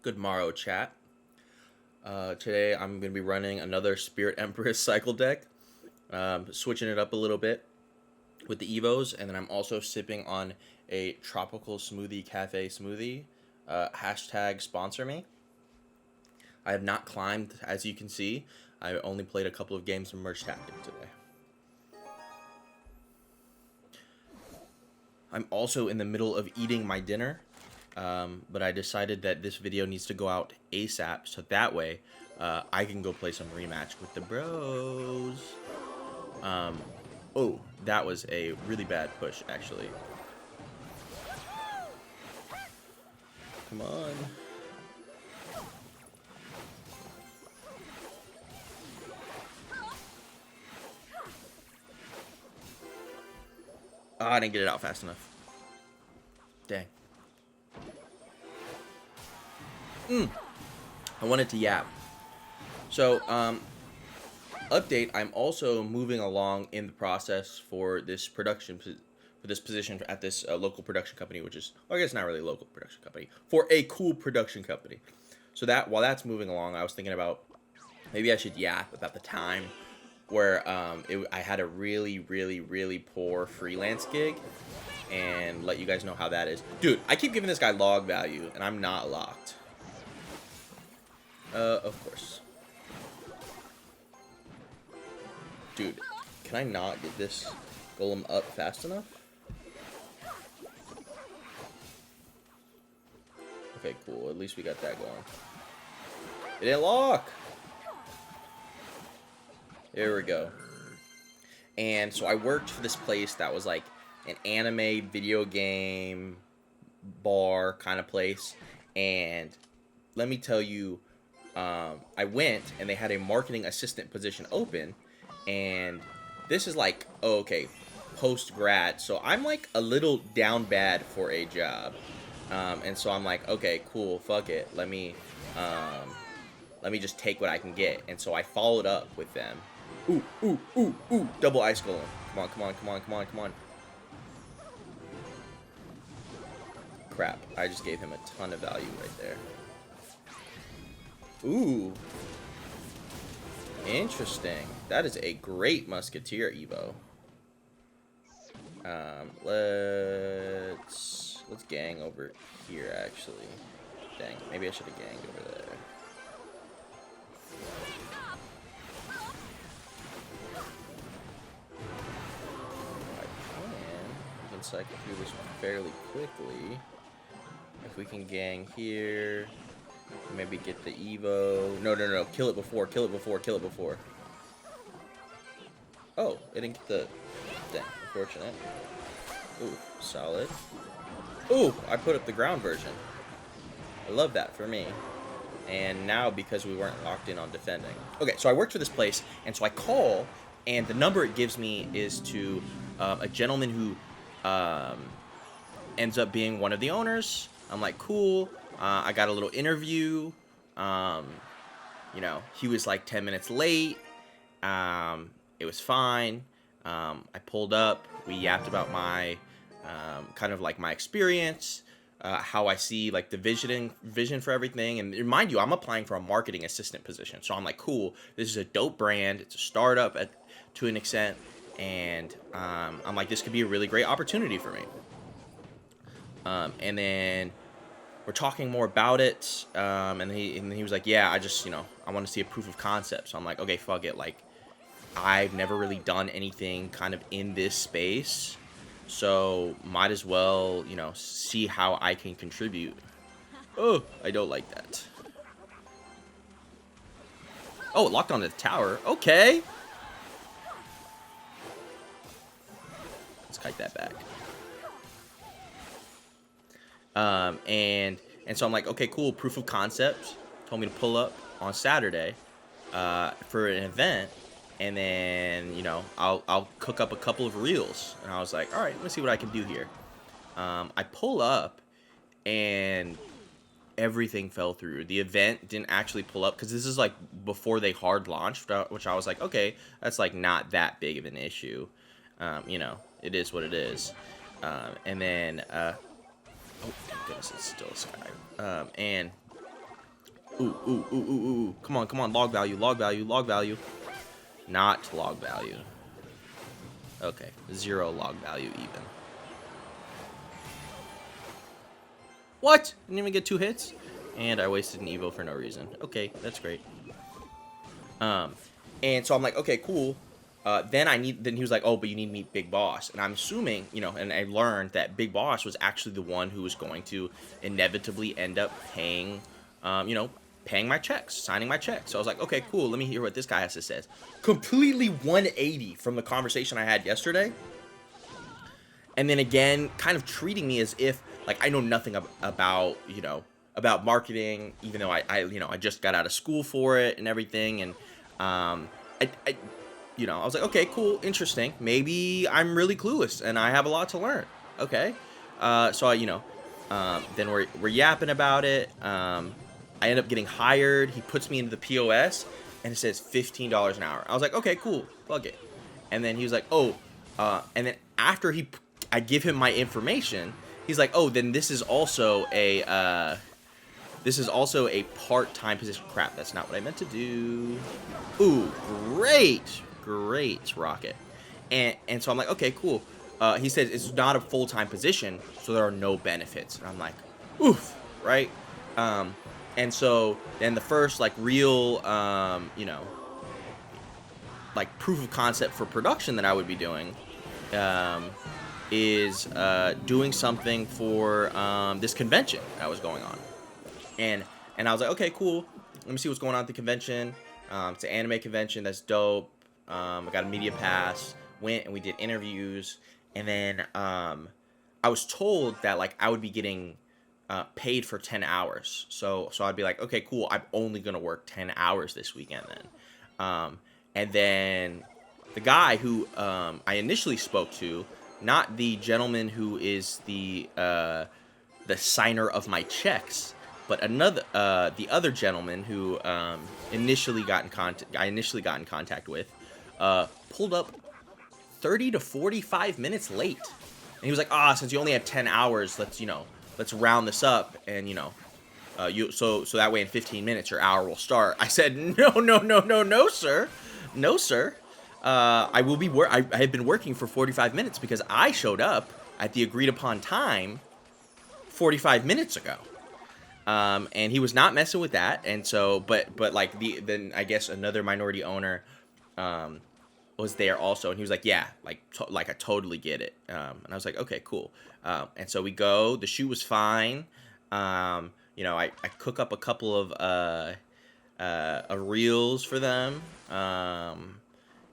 Good morrow, chat. Today I'm going to be running another Spirit Empress cycle deck, switching it up a little bit with the Evos, and then I'm also sipping on a tropical smoothie cafe smoothie. Hashtag sponsor me. I have not climbed, as you can see. I only played a couple of games of Merge Tactic today. I'm also in the middle of eating my dinner. But I decided that this video needs to go out ASAP, so that way I can go play some rematch with the bros. Oh, that was a really bad push, actually. Come on. Oh, I didn't get it out fast enough. Dang. I wanted to yap. So, update, I'm also moving along in the process for this position at this local production company, which is, well, I guess not really a local production company, for a cool production company. So that, while that's moving along, I was thinking about, maybe I should yap about the time where I had a really, really, really poor freelance gig, and let you guys know how that is. Dude, I keep giving this guy log value, and I'm not locked. Of course. Dude, can I not get this golem up fast enough? Okay, cool. At least we got that going. It didn't lock! There we go. And so I worked for this place that was like an anime video game bar kind of place. And let me tell you, I went and they had a marketing assistant position open, and this is like, oh, okay, post grad, so I'm like a little down bad for a job, and so I'm like, okay, cool, fuck it, let me just take what I can get. And so I followed up with them. Ooh, double ice golem. Come on. Crap, I just gave him a ton of value right there. Ooh. Interesting. That is a great Musketeer Evo. Let's gang over here, actually. Dang, maybe I should have ganged over there. My plan, we can cycle through this fairly quickly. If we can gang here, maybe get the Evo. No. Kill it before. Oh, it didn't get the... Dang, unfortunate. Ooh, solid. Ooh, I put up the ground version. I love that for me. And now, because we weren't locked in on defending. Okay, so I worked for this place, and so I call, and the number it gives me is to a gentleman who ends up being one of the owners. I'm like, cool. I got a little interview. You know, he was like 10 minutes late. It was fine. I pulled up. We yapped about my kind of like my experience, how I see like the vision for everything. And remind you, I'm applying for a marketing assistant position. So I'm like, cool. This is a dope brand. It's a startup to an extent. And I'm like, this could be a really great opportunity for me. And then we're talking more about it, and he was like, yeah, I just, I want to see a proof of concept. So I'm like, okay, fuck it. Like, I've never really done anything kind of in this space, so might as well, see how I can contribute. Oh, I don't like that. Oh, it locked onto the tower. Okay. Let's kite that back. And so I'm like, okay, cool, proof of concept. Told me to pull up on Saturday for an event, and then, I'll cook up a couple of reels. And I was like, all right, let's see what I can do here. I pull up, and everything fell through. The event didn't actually pull up, because this is like before they hard launched, which I was like, okay, that's like not that big of an issue. It is what it is. And then... oh, thank goodness, it's still a sky. And Ooh, ooh, ooh, ooh, ooh. Come on, come on. Log value, log value, log value. Not log value. Okay, 0 log value even. What? Didn't even get 2 hits? And I wasted an Evo for no reason. Okay, that's great. And so I'm like, okay, cool. Then he was like, oh, but you need to meet Big Boss. And I'm assuming, and I learned that Big Boss was actually the one who was going to inevitably end up paying, paying my checks, signing my checks. So I was like, okay, cool. Let me hear what this guy has to say. Completely 180 from the conversation I had yesterday. And then again, kind of treating me as if, like, I know nothing about, about marketing, even though I just got out of school for it and everything. And, I was like, okay, cool, interesting. Maybe I'm really clueless and I have a lot to learn. Okay. So then we're yapping about it. I end up getting hired. He puts me into the POS and it says $15 an hour. I was like, okay, cool, plug it. And then he was like, oh, and then after I give him my information, he's like, oh, then this is also a part-time position. Crap, that's not what I meant to do. Ooh, great rocket. And so I'm like, okay, cool. He says it's not a full-time position, so there are no benefits. And I'm like, oof, right? And so then the first like real, like proof of concept for production that I would be doing, is doing something for this convention that was going on. And I was like, okay, cool. Let me see what's going on at the convention. It's an anime convention. That's dope. I got a media pass. Went and we did interviews. And then I was told that like I would be getting paid for 10 hours. So I'd be like, okay, cool. I'm only gonna work 10 hours this weekend then. And then the guy who I initially spoke to, not the gentleman who is the signer of my checks, but the other gentleman who I initially got in contact with, pulled up 30 to 45 minutes late, and he was like, since you only have 10 hours, let's round this up, and so that way in 15 minutes your hour will start. I said, no, sir. I will be I have been working for 45 minutes because I showed up at the agreed upon time 45 minutes ago. And he was not messing with that. And so, but like then I guess another minority owner, was there also. And he was like, yeah, like I totally get it. And I was like, okay, cool. And so we go, the shoot was fine. I cook up a couple of, reels for them.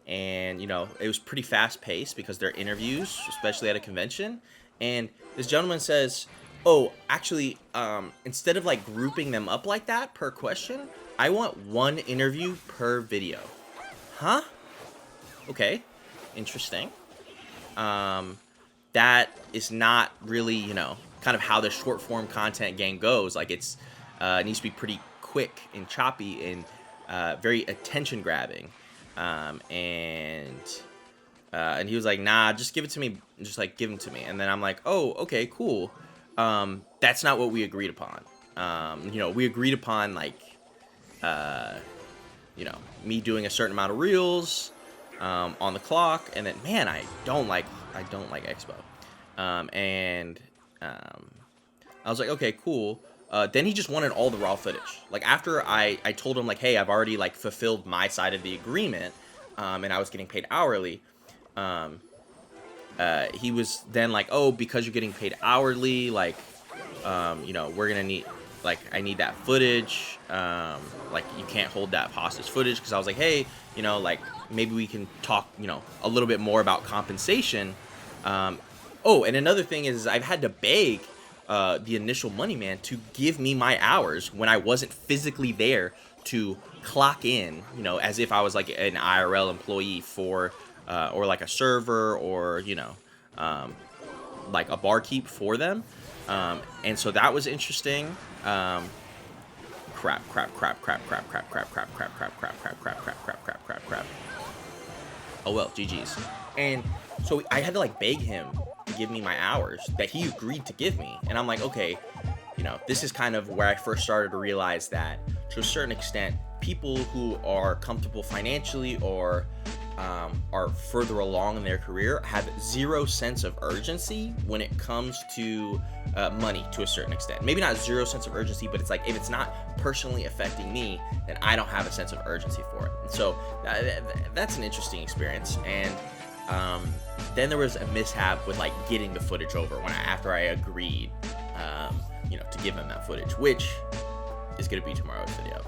And it was pretty fast paced because they're interviews, especially at a convention. And this gentleman says, oh, actually, instead of like grouping them up like that per question, I want one interview per video. Huh? Okay. Interesting. That is not really, kind of how the short form content game goes. Like it needs to be pretty quick and choppy and very attention grabbing. And he was like, nah, just give it to me. Just like give them to me. And then I'm like, oh, okay, cool. That's not what we agreed upon. We agreed upon like, me doing a certain amount of reels, on the clock, and then, man, I don't like Expo. And I was like, okay, cool. Then he just wanted all the raw footage. Like after I told him like, hey, I've already like fulfilled my side of the agreement, and I was getting paid hourly. He was then like, oh, because you're getting paid hourly, like, we're gonna need, like, I need that footage. Like, you can't hold that hostage footage, because I was like, hey, like, maybe we can talk, a little bit more about compensation. Oh, and another thing is I've had to beg the initial money man to give me my hours when I wasn't physically there to clock in, as if I was like an IRL employee for, or like a server, or, like a barkeep for them. And so that was interesting. Crap. Oh well, GG's. And so I had to like beg him to give me my hours that he agreed to give me. And I'm like, okay, this is kind of where I first started to realize that, to a certain extent, people who are comfortable financially or are further along in their career have zero sense of urgency when it comes to money, to a certain extent. Maybe not zero sense of urgency, but it's like, if it's not personally affecting me, then I don't have a sense of urgency for it. And so that's an interesting experience. And then there was a mishap with like getting the footage over after I agreed to give him that footage, which is going to be tomorrow's video.